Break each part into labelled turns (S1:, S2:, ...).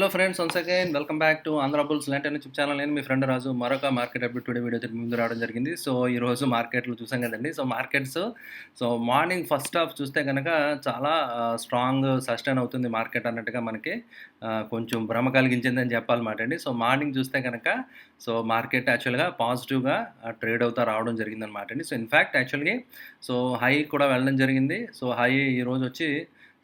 S1: Hello friends, once again welcome back to Andhra bulls లాంటి YouTube channel. నేను మీ friend రాజు మరొక market update today video ముందు రావడం జరిగింది. సో ఈరోజు మార్కెట్లు చూసాం కదండి. So markets morning first half చూస్తే కనుక చాలా స్ట్రాంగ్ సస్టైన్ అవుతుంది మార్కెట్ అన్నట్టుగా మనకి కొంచెం భ్రమ కలిగించిందని చెప్పాలన్నమాట అండి. సో మార్నింగ్ చూస్తే కనుక సో మార్కెట్ యాక్చువల్గా పాజిటివ్గా ట్రేడ్ అవుతా రావడం జరిగిందనమాట అండి. సో ఇన్ఫ్యాక్ట్ యాక్చువల్గా సో హై కూడా వెళ్ళడం జరిగింది. సో హై ఈరోజు వచ్చి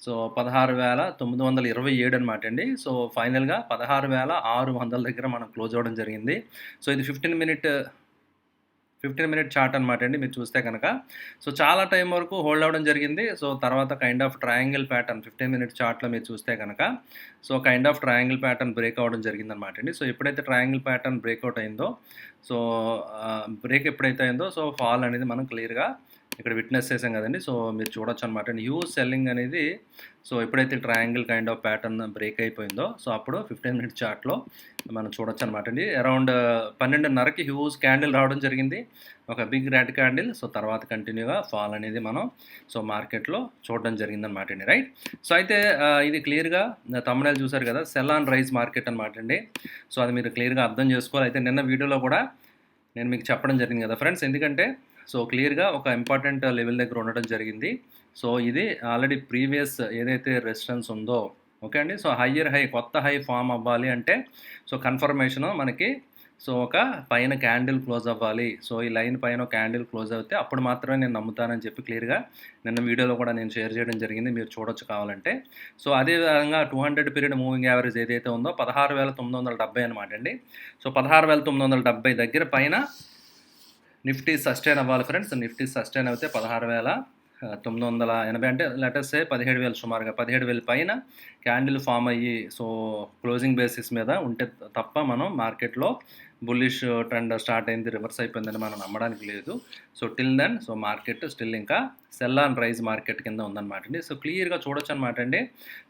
S1: సో 16,927 అనమాట అండి. సో ఫైనల్గా 16,600 దగ్గర మనం క్లోజ్ అవ్వడం జరిగింది. సో ఇది 15 మినిట్ చార్ట్ అనమాట అండి. మీరు చూస్తే కనుక సో చాలా టైం వరకు హోల్డ్ అవ్వడం జరిగింది. సో తర్వాత kind of triangle pattern 15 minute చార్ట్లో మీరు చూస్తే కనుక so kind of triangle pattern break అవ్వడం జరిగింది అనమాట అండి. సో ఎప్పుడైతే ట్రయాంగిల్ ప్యాటర్న్ బ్రేక్అవుట్ అయిందో సో బ్రేక్ ఎప్పుడైతే అయిందో సో ఫాల్ అనేది మనం క్లియర్గా ఇక్కడ విట్నెస్ చేసాం కదండి. సో మీరు చూడొచ్చు అనమాట. హ్యూజ్ సెల్లింగ్ అనేది సో ఎప్పుడైతే triangle kind of pattern break అయిపోయిందో సో అప్పుడు 15 మినిట్ చార్ట్లో మనం చూడొచ్చు అనమాట అండి. అరౌండ్ 12:30కి హ్యూజ్ క్యాండిల్ రావడం జరిగింది, ఒక బిగ్ రెడ్ క్యాండిల్. సో తర్వాత కంటిన్యూగా ఫాల్ అనేది మనం సో మార్కెట్లో చూడడం జరిగిందనమాట అండి. రైట్. సో అయితే ఇది క్లియర్గా తమ్ముళ్ళు చూసారు కదా, సెల్ ఆన్ రైజ్ మార్కెట్ అనమాట అండి. సో అది మీరు క్లియర్గా అర్థం చేసుకోవాలి. అయితే నిన్న వీడియోలో కూడా నేను మీకు చెప్పడం జరిగింది కదా ఫ్రెండ్స్, ఎందుకంటే సో క్లియర్గా ఒక ఇంపార్టెంట్ లెవెల్ దగ్గర ఉండడం జరిగింది. సో ఇది ఆల్రెడీ ప్రీవియస్ ఏదైతే రెసిస్టెన్స్ ఉందో ఓకే అండి. సో కొత్త హై ఫామ్ అవ్వాలి అంటే సో కన్ఫర్మేషను మనకి సో ఒక పైన క్యాండిల్ క్లోజ్ అవ్వాలి. సో ఈ లైన్ పైన క్యాండిల్ క్లోజ్ అవుతే అప్పుడు మాత్రమే నేను నమ్ముతానని చెప్పి క్లియర్గా నిన్న వీడియోలో కూడా నేను షేర్ చేయడం జరిగింది, మీరు చూడొచ్చు కావాలంటే. సో అదేవిధంగా 200 పీరియడ్ మూవింగ్ యావరేజ్ ఏదైతే ఉందో 16,970 అనమాట అండి. సో 16,970 దగ్గర పైన నిఫ్టీ సస్టైన్ అవ్వాలి ఫ్రెండ్స్. నిఫ్టీ సస్టైన్ అయితే 16,980 అంటే లెటర్స్ 17,000 సుమారుగా 17,000 పైన క్యాండిల్ ఫామ్ అయ్యి సో క్లోజింగ్ బేసిస్ మీద ఉంటే తప్ప మనం మార్కెట్లో బుల్లిష్ ట్రెండ్ స్టార్ట్ అయింది, రివర్స్ అయిపోయిందని మనం నమ్మడానికి లేదు. So till then so market still ఇంకా సెల్ ఆన్ రైజ్ మార్కెట్ కింద ఉందన్నమాట అండి. సో క్లియర్గా చూడొచ్చు అనమాట అండి.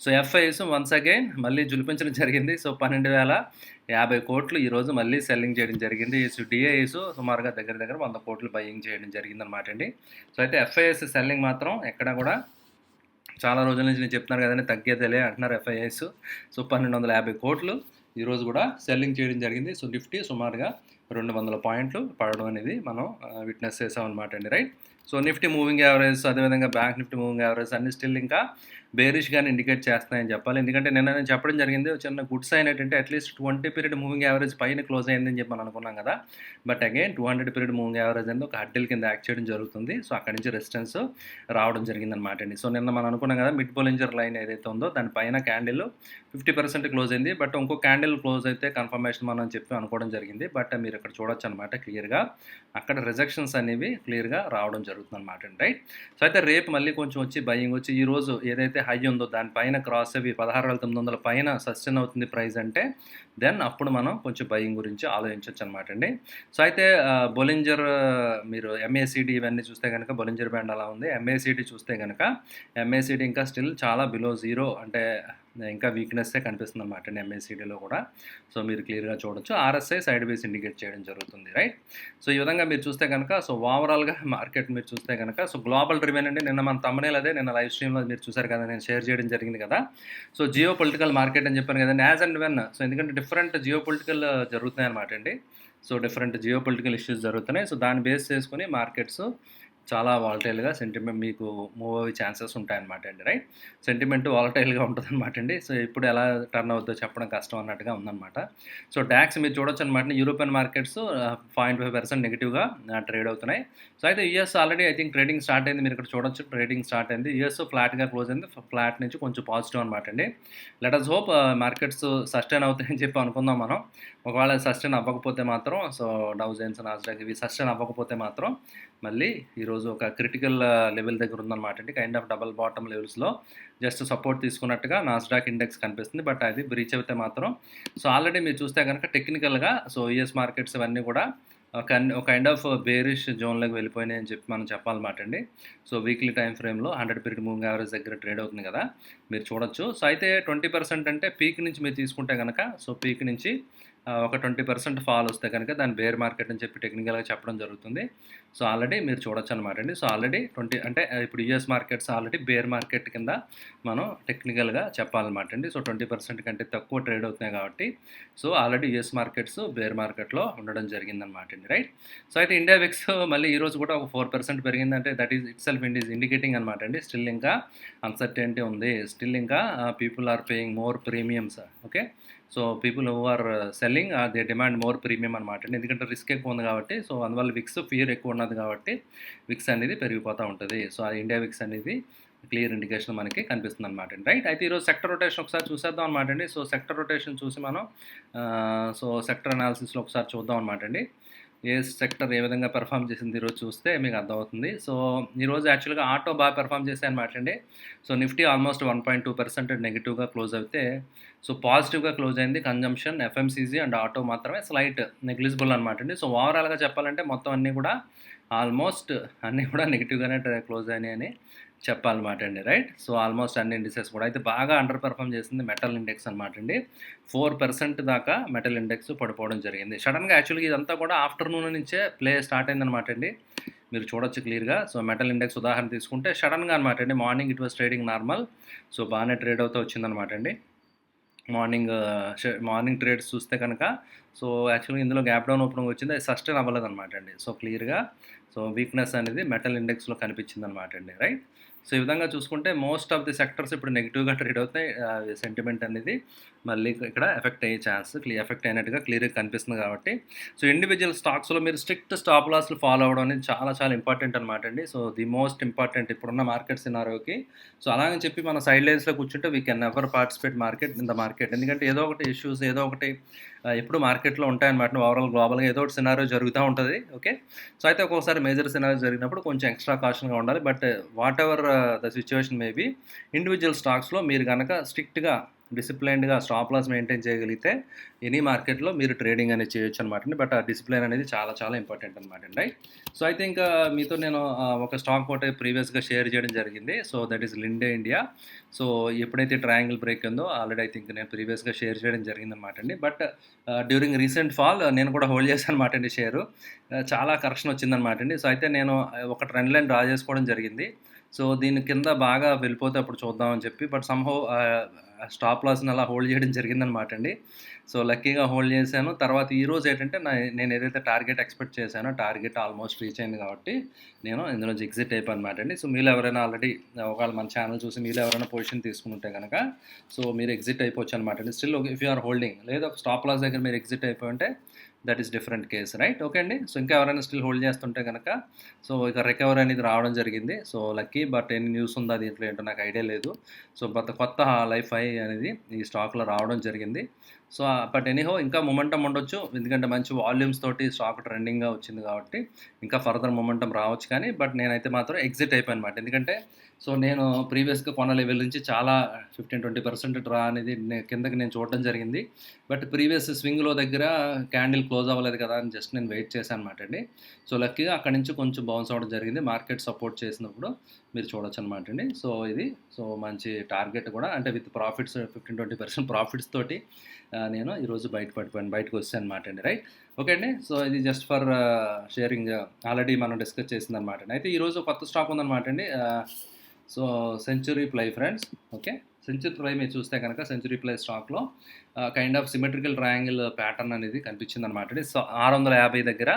S1: సో ఎఫ్ఐఎస్ వన్స్ అగైన్ మళ్ళీ జులిపించడం జరిగింది. సో 12,050 కోట్లు ఈరోజు మళ్ళీ సెల్లింగ్ చేయడం జరిగింది. సో డిఐఎస్ సుమారుగా దగ్గర 100 కోట్లు బయింగ్ చేయడం జరిగింది అనమాట అండి. సో అయితే ఎఫ్ఐఎస్ సెల్లింగ్ మాత్రం ఎక్కడ కూడా చాలా రోజుల నుంచి నేను చెప్తున్నాను కదండి, తగ్గేదేలే అంటున్నారు ఎఫ్ఐఎస్. సో 1,250 కోట్లు ఈరోజు కూడా సెల్లింగ్ చేయడం జరిగింది. సో నిఫ్టీ సుమారుగా 200 పాయింట్లు పడడం అనేది మనం విట్నెస్ చేసాం అనమాట అండి. Right. So Nifty moving average అదేవిధంగా బ్యాంక్ నిఫ్టీ మూవింగ్ యావరేజ్ అన్ని స్టిల్ ఇంకా బేరిష్గానే ఇండికేట్ చేస్తున్నాయని చెప్పాలి. ఎందుకంటే నిన్న నేను చెప్పడం జరిగింది చిన్న గుడ్ సైన్ ఏంటంటే అట్లీస్ట్ 20 పీరియడ్ మూవింగ్ యావరేజ్ పైన క్లోజ్ అయిందని చెప్పి మనం అనుకున్నాం కదా. But again 200 period moving average అనేది ఒక హడ్డిల్ కింద యాక్ట్ చేయడం జరుగుతుంది. సో అక్కడి నుంచి రెసిస్టెన్స్ రావడం జరిగిందనమాట అండి. సో నిన్న మనం అనుకున్నాం కదా, మిడ్ బొలింజర్ లైన్ ఏదైతే ఉందో దానిపైన క్యాండిల్ 50% క్లోజ్ అయింది. బట్ ఇంకో క్యాండిల్ క్లోజ్ అయితే కన్ఫర్మేషన్ మనం చెప్పి అనుకోవడం జరిగింది. బట్ మీరు ఇక్కడ చూడొచ్చు అనమాట క్లియర్గా అక్కడ రిజెక్షన్స్ అనేవి క్లియర్గా రావడం జరుగుతుంది అనమాట అండి. రైట్. సో అయితే రేపు మళ్ళీ కొంచెం వచ్చి బయింగ్ వచ్చి ఈరోజు ఏదైతే హై ఉందో దానిపైన క్రాస్ అవి 16,900 పైన సస్టైన్ అవుతుంది ప్రైస్ అంటే దెన్ అప్పుడు మనం కొంచెం బయింగ్ గురించి ఆలోచించవచ్చు అనమాట అండి. సో అయితే బొలింజర్ మీరు ఎంఏసిడి ఇవన్నీ చూస్తే కనుక బొలింజర్ బ్యాండ్ అలా ఉంది. ఎంఏసిడి చూస్తే కనుక ఎంఏసిడి ఇంకా స్టిల్ చాలా బిలో జీరో, అంటే ఇంకా వీక్నెస్సే కనిపిస్తుంది అనమాట అండి ఎంఏసిడిలో కూడా. సో మీరు క్లియర్గా చూడొచ్చు ఆర్ఎస్ఐ సైడ్ వేస్ ఇండికేట్ చేయడం జరుగుతుంది. రైట్. సో ఈ విధంగా మీరు చూస్తే కనుక సో ఓవరాల్గా మార్కెట్ మీరు చూస్తే కనుక సో గ్లోబల్ డ్రివెన్ అండి. నిన్న మన తమ్మునేల్ అదే నిన్న లైవ్ స్ట్రీమ్లో మీరు చూసారు కదా, నేను షేర్ చేయడం జరిగింది కదా. సో జియో పొలిటికల్ మార్కెట్ అని చెప్పాను కదండి, యాజ్ అండ్ వెన్. సో ఎందుకంటే డిఫరెంట్ జియో పొలిటికల్ జరుగుతున్నాయి అనమాట అండి. So different geo political issues జరుగుతున్నాయి. సో దాన్ని బేస్ చేసుకుని మార్కెట్స్ చాలా వాలటైల్గా సెంటిమెంట్ మీకు మూవ్ అయ్యే ఛాన్సెస్ ఉంటాయన్నమాట అండి. రైట్. సెంటిమెంట్ వాలటైల్గా ఉంటుంది అనమాట అండి. సో ఇప్పుడు ఎలా టర్న్ అవుతుందో చెప్పడం కష్టం అన్నట్టుగా ఉందన్నమాట. సో డాక్స్ మీరు చూడొచ్చు అనమాట. యూరోపియన్ మార్కెట్స్ 0.5% నెగిటివ్గా ట్రేడ్ అవుతున్నాయి. సో అయితే US already I think trading start అయింది. మీరు ఇక్కడ చూడొచ్చు ట్రేడింగ్ స్టార్ట్ అయింది. యూఎస్ ఫ్లాట్గా క్లోజ్ అయింది. ఫ్లాట్ నుంచి కొంచెం పాజిటివ్ అనమాట అండి. Let us hope markets sustain అవుతాయని చెప్పి అనుకుందాం మనం. ఒకవేళ సస్టైన్ అవ్వకపోతే మాత్రం సో డౌ జోన్స్ నాస్డాక్ ఇవి సస్టైన్ అవ్వకపోతే మాత్రం మళ్ళీ ఈరోజు ఒక క్రిటికల్ లెవెల్ దగ్గర ఉందన్నమాట అండి. కైండ్ ఆఫ్ డబల్ బాటమ్ లెవెల్స్లో జస్ట్ సపోర్ట్ తీసుకున్నట్టుగా నాస్డాక్ ఇండెక్స్ కనిపిస్తుంది. బట్ అది బ్రీచ్ అయితే మాత్రం సో ఆల్రెడీ మీరు చూస్తే కనుక టెక్నికల్గా సో యూఎస్ మార్కెట్స్ ఇవన్నీ కూడా ఒక కైండ్ ఆఫ్ బేరిష్ జోన్లోకి వెళ్ళిపోయినాయి అని చెప్పి మనం చెప్పాలన్నమాట అండి. సో వీక్లీ టైం ఫ్రేమ్లో 100 పీరియడ్ మూవింగ్ యావరేజ్ దగ్గర ట్రేడ్ అవుతుంది కదా, మీరు చూడొచ్చు. సో అయితే 20% అంటే పీక్ నుంచి మీరు తీసుకుంటే కనుక సో పీక్ నుంచి ఒక 20% ఫాల్ వస్తే కనుక దాన్ని బేర్ మార్కెట్ అని చెప్పి టెక్నికల్‌గా చెప్పడం జరుగుతుంది. సో, ఆల్రెడీ మీరు చూడొచ్చనమాట అండి. సో, ఆల్రెడీ 20 అంటే ఇప్పుడు US markets already bear market కింద మనం టెక్నికల్‌గా చెప్పాలన్నమాట అండి. సో, 20% కంటే తక్కువ ట్రేడ్ అవుతున్నాయి కాబట్టి, so, already US markets bear మార్కెట్‌లో ఉండడం జరిగిందనమాట అండి. రైట్. సో, అయితే ఇండియా విక్స్ మళ్ళీ ఈరోజు కూడా ఒక 4% పెరిగిందంటే దట్ ఈస్ ఇట్‌సెల్ఫ్ ఇండికేటింగ్ అనమాట అండి. స్టిల్ ఇంకా అన్సర్టెనిటీ ఉంది. స్టిల్ ఇంకా people are paying more premiums. Okay. So, people who are selling they demand more premium అనమాట అండి. ఎందుకంటే రిస్క్ ఎక్కువ ఉంది కాబట్టి, సో, అందువల్ల విక్స్ ఫియర్ ఎక్కువ ఉన్నది కాబట్టి విక్స్ అనేది పెరిగిపోతూ ఉంటుంది. సో, ఆ ఇండియా విక్స్ అనేది క్లియర్ ఇండికేషన్ మనకి కనిపిస్తుంది అనమాట అండి. రైట్. అయితే ఈరోజు సెక్టర్ రొటేషన్ ఒకసారి చూసేద్దాం అనమాట అండి. సో, సెక్టర్ రొటేషన్ చూసి మనం సో, సెక్టర్ అనాలిసిస్లో ఒకసారి చూద్దాం అనమాట అండి. ఏ సెక్టర్ ఏ విధంగా పెర్ఫామ్ చేసింది ఈరోజు చూస్తే మీకు అర్థమవుతుంది. సో, ఈరోజు యాక్చువల్గా ఆటో బాగా పెర్ఫామ్ చేశాయి అనమాట అండి. సో, నిఫ్టీ ఆల్మోస్ట్ 1.2% నెగిటివ్గా క్లోజ్ అయితే, సో, పాజిటివ్గా క్లోజ్ అయింది కన్జంప్షన్, ఎఫ్ఎంసీజీ అండ్ ఆటో మాత్రమే స్లైట్ నెగ్లిజిబుల్ అనమాట అండి. సో, ఓవరాల్గా చెప్పాలంటే మొత్తం అన్నీ కూడా ఆల్మోస్ట్ అన్నీ కూడా నెగిటివ్గానే క్లోజ్ అయినాయని చెప్పాలన్నమాట అండి. రైట్. సో, ఆల్మోస్ట్ అన్ని ఇండిసెస్ కూడా అయితే బాగా అండర్ పెర్ఫామ్ చేసింది మెటల్ ఇండెక్స్ అనమాట అండి. 4% దాకా మెటల్ ఇండెక్స్ పడిపోవడం జరిగింది. సడన్గా యాక్చువల్గా ఇదంతా కూడా ఆఫ్టర్నూన్ నుంచే ప్లే స్టార్ట్ అయిందనమాట అండి. మీరు చూడొచ్చు క్లియర్గా. సో, మెటల్ ఇండెక్స్ ఉదాహరణ తీసుకుంటే సడన్గా అనమాట అండి. Morning it was trading normal. So, బాగానే ట్రేడ్ అవుతూ వచ్చిందనమాట అండి. మార్నింగ్ ట్రేడ్స్ చూస్తే కనుక సో, యాక్చువల్గా ఇందులో గ్యాప్ డౌన్ ఓపెనింగ్ వచ్చింది. అది సస్టైన్ అవ్వలేదనమాట అండి. సో, క్లియర్గా సో, వీక్నెస్ అనేది మెటల్ ఇండెక్స్లో కనిపించిందనమాట అండి. రైట్. సో, ఈ విధంగా చూసుకుంటే మోస్ట్ ఆఫ్ ది సెక్టర్స్ ఇప్పుడు నెగిటివ్గా ట్రేడ్ అవుతాయి. సెంటిమెంట్ అనేది మళ్ళీ ఇక్కడ ఎఫెక్ట్ అయ్యే ఛాన్స్ ఎఫెక్ట్ అయినట్టుగా క్లియర్గా కనిపిస్తుంది కాబట్టి, సో, ఇండివిజువల్ స్టాక్స్లో మీరు స్ట్రిక్ట్ స్టాప్ లాస్లు ఫాలో అవ్వడం అనేది చాలా చాలా ఇంపార్టెంట్ అనమాట అండి. సో, ది మోస్ట్ ఇంపార్టెంట్ ఇప్పుడున్న మార్కెట్ సినారియోకి. సో, అలాగని చెప్పి మనం సైడ్ లైన్స్లో కూర్చుంటే we can never participate in the market. ఎందుకంటే ఏదో ఒకటి ఇష్యూస్ ఏదో ఒకటి ఎప్పుడు మార్కెట్లో ఉంటాయన్నమాట. ఓవరాల్ గ్లోబల్గా ఏదో ఒకటి సినారియో జరుగుతూ ఉంటుంది. ఓకే. సో, అయితే ఒక్కొక్కసారి మేజర్ సినారియో జరిగినప్పుడు కొంచెం ఎక్స్ట్రా కాషన్గా ఉండాలి. But whatever the situation may be, individual స్టాక్స్లో మీరు కనుక స్ట్రిక్ట్గా డిసిప్లైన్డ్గా స్టాప్ లాస్ మెయింటైన్ చేయగలిగితే ఎనీ మార్కెట్లో మీరు ట్రేడింగ్ అనేది చేయొచ్చు అనమాట అండి. బట్ ఆ డిసిప్లైన్ అనేది చాలా చాలా ఇంపార్టెంట్ అనమాట అండి. రైట్. సో, అయితే ఇంకా మీతో నేను ఒక స్టాక్ ఒకటి ప్రీవియస్గా షేర్ చేయడం జరిగింది. So, that is Linde India. So, ఎప్పుడైతే ట్రయాంగిల్ బ్రేక్ ఉందో ఆల్రెడీ ఐ థింక్ నేను ప్రీవియస్గా షేర్ చేయడం జరిగిందనమాట అండి. బట్ డ్యూరింగ్ రీసెంట్ ఫాల్ నేను కూడా హోల్డ్ చేశాను అనమాట అండి షేరు. చాలా కరెక్షన్ వచ్చిందనమాట అండి. సో, అయితే నేను ఒక ట్రెండ్ లైన్ డ్రా చేసుకోవడం జరిగింది. సో, దీని కింద బాగా వెళ్ళిపోతే అప్పుడు చూద్దామని చెప్పి, బట్ సమ్‌హౌ స్టాప్ లాస్‌ని అలా హోల్డ్ చేయడం జరిగిందనమాట అండి. సో, లక్కీగా హోల్డ్ చేశాను. తర్వాత ఈరోజు ఏంటంటే నేను ఏదైతే టార్గెట్ ఎక్స్పెక్ట్ చేశానో టార్గెట్ ఆల్మోస్ట్ రీచ్ అయింది కాబట్టి నేను ఇందులోంచి ఎగ్జిట్ అయిపోయాను అనమాట అండి. సో, మీలో ఎవరైనా ఆల్రెడీ ఒకవేళ మన ఛానల్ చూసి మీలో ఎవరైనా పొజిషన్ తీసుకుని ఉంటే కనుక సో, మీరు ఎగ్జిట్ అయిపోవచ్చు అనమాట అండి. Still if you are holding లేదా స్టాప్ లాస్ దగ్గర మీరు ఎగ్జిట్ అయిపోయి ఉంటే that is different case. Right. Okay అండి. సో, ఇంకా ఎవరైనా స్టిల్ హోల్డ్ చేస్తుంటే కనుక సో, ఇక రికవరీ అనేది రావడం జరిగింది. So, lucky. బట్ ఎన్ని న్యూస్ ఉందా దీంట్లో ఏంటో నాకు ఐడియా లేదు. సో, కొత్త లైఫ్ హై అనేది ఈ స్టాక్లో రావడం జరిగింది. సో, బట్ ఎనీహో ఇంకా మొమెంటమ్ ఉండొచ్చు. ఎందుకంటే మంచి వాల్యూమ్స్ తోటి స్టాక్ ట్రెండింగ్గా వచ్చింది కాబట్టి ఇంకా ఫర్దర్ మొమెంటమ్ రావచ్చు. కానీ బట్ నేనైతే మాత్రం ఎగ్జిట్ అయిపోయాను అనమాట. ఎందుకంటే సో, నేను ప్రీవియస్గా కొన్న లెవెల్ నుంచి చాలా 15-20% డ్రా అనేది కిందకి నేను చూడడం జరిగింది. బట్ ప్రీవియస్ స్వింగ్లో దగ్గర క్యాండిల్ క్లోజ్ అవ్వలేదు కదా అని జస్ట్ నేను వెయిట్ చేశాను అనమాట అండి. సో, లక్కీగా అక్కడి నుంచి కొంచెం బౌన్స్ అవ్వడం జరిగింది. మార్కెట్ సపోర్ట్ చేసినప్పుడు మీరు చూడొచ్చు అనమాట అండి. సో, ఇది సో, మంచి టార్గెట్ కూడా అంటే విత్ ప్రాఫిట్స్ 15-20% ప్రాఫిట్స్ తోటి నేను ఈరోజు బయటకు వచ్చాను అనమాట అండి. రైట్. ఓకే అండి. సో, ఇది జస్ట్ ఫర్ షేరింగ్ ఆల్రెడీ మనం డిస్కస్ చేసిందనమాట అండి. అయితే ఈరోజు కొత్త స్టాక్ ఉందన్నమాట అండి. So, centuryply friends. Okay. centuryply మీరు చూస్తే కనుక centuryply స్టాక్లో kind of symmetrical triangle pattern అనేది కనిపించిందనమాట అండి. సో, 650 దగ్గర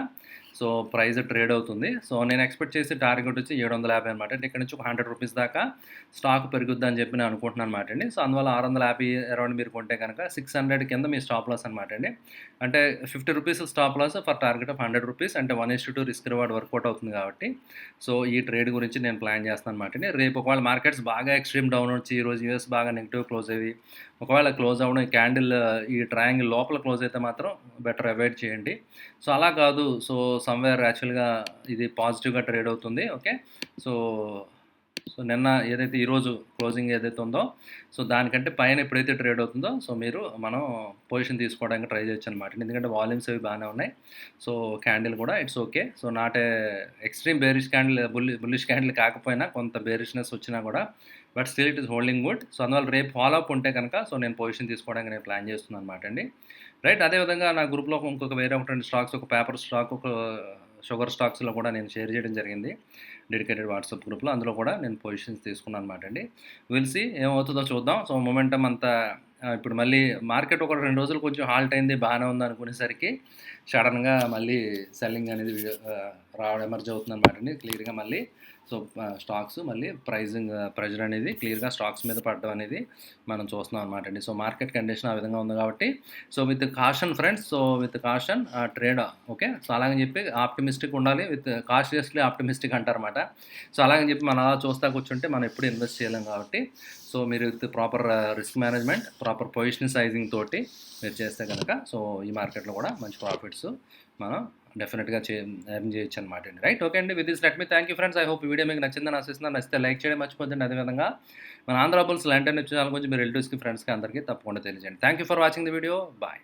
S1: సో, ప్రైస్ ట్రేడ్ అవుతుంది. సో, నేను ఎక్స్పెక్ట్ చేసే టార్గెట్ వచ్చి 750 అనమాట. అంటే ఇక్కడ నుంచి ఒక ₹100 దాకా స్టాక్ పెరుగుద్దని చెప్పి నేను అనుకుంటున్నాను అనమాట అండి. సో, అందువల్ల 650 అరౌండ్ మీరు కొంటే కనుక 600 కింద మీ స్టాప్ లాస్ అనమాట అండి. అంటే ₹50 stop loss for target of ₹100 అంటే 1:2 రిస్క్ రివార్డ్ వర్కౌట్ అవుతుంది కాబట్టి సో, ఈ ట్రేడ్ గురించి నేను ప్లాన్ చేస్తాను అనమాట అండి. రేపు ఒకవేళ మార్కెట్స్ బాగా ఎక్స్ట్రీమ్ డౌన్ వచ్చి ఈరోజు యూఎస్ బాగా నెగిటివ్ క్లోజ్ అయ్యి ఒకవేళ క్లోజ్ అవ్వడం క్యాండిల్ ఈ ట్రయాంగిల్ లోపల క్లోజ్ అయితే మాత్రం బెటర్ అవాయిడ్ చేయండి. సో, అలా కాదు. సో, సమ్వేర్ యాక్చువల్గా ఇది పాజిటివ్గా ట్రేడ్ అవుతుంది. ఓకే. సో, నిన్న ఏదైతే ఈరోజు క్లోజింగ్ ఏదైతే ఉందో సో, దానికంటే పైన ఎప్పుడైతే ట్రేడ్ అవుతుందో సో, మనం పొజిషన్ తీసుకోవడానికి ట్రై చేయొచ్చు అనమాట. ఎందుకంటే వాల్యూమ్స్ అవి బాగానే ఉన్నాయి. సో, క్యాండిల్ కూడా it's okay. So, not extreme bearish candle bullish candle కాకపోయినా కొంత బేరిష్నెస్ వచ్చినా కూడా but still it is holding good. So, అందువల్ల రేపు ఫాలో అప్ ఉంటే కనుక సో, నేను పొజిషన్ తీసుకోవడానికి నేను ప్లాన్ చేస్తున్నాను అనమాట అండి. రైట్. అదేవిధంగా నా గ్రూప్‌లో ఇంకొక వేరే ఒక 2 స్టాక్స్, ఒక పేపర్ స్టాక్, ఒక షుగర్ స్టాక్స్‌లో కూడా నేను షేర్ చేయడం జరిగింది. డెడికేటెడ్ వాట్సాప్ గ్రూప్‌లో. అందులో కూడా నేను పొజిషన్స్ తీసుకున్నాను అనమాట అండి. విల్ సీ ఏమవుతుందో చూద్దాం. సో, మొమెంటమ్ అంతా ఇప్పుడు మళ్ళీ మార్కెట్ ఒక 2 రోజులు కొంచెం హాల్ట్ అయింది, బాగానే ఉంది అనుకునేసరికి సడెన్‌గా మళ్ళీ సెల్లింగ్ అనేది రావడం ఎమర్జ్ అవుతుందనమాట అండి. క్లియర్‌గా మళ్ళీ సో, స్టాక్స్ మళ్ళీ ప్రెషర్ అనేది క్లియర్‌గా స్టాక్స్ మీద పడడం అనేది మనం చూస్తున్నాం అనమాట అండి. సో, మార్కెట్ కండిషన్ ఆ విధంగా ఉంది కాబట్టి so, with caution friends. So, with caution trade okay. So, అలాగని చెప్పి ఆప్టిమిస్టిక్ ఉండాలి. విత్ కాషియస్‌లీ ఆప్టిమిస్టిక్ అంటారన్నమాట. సో, అలాగని చెప్పి మనం అలా చూస్తా కూర్చుంటే మనం ఎప్పుడు ఇన్వెస్ట్ చేయలేం కాబట్టి సో, మీరు with proper risk management, proper position sizing తోటి మీరు చేస్తే కనుక సో, ఈ మార్కెట్‌లో కూడా మంచి ప్రాఫిట్స్ మనం డెఫినెట్‌గా ఎర్న్ చేయొచ్చు అనమాట అండి. రైట్. ఓకే అండి. With this let me thank you friends. I hope ఈ వీడియో మీకు నచ్చిందని ఆశిస్తున్నాను. నచ్చితే లైక్ చేయడం మర్చిపోద్దండి. అదేవిధంగా మన ఆంధ్ర బుల్స్ లండన్ ఛానల్ గురించి మీ రిలేటివ్స్‌కి, ఫ్రెండ్స్‌కి అందరికీ తప్పకుండా తెలియజేయండి. Thank you for watching the video. Bye.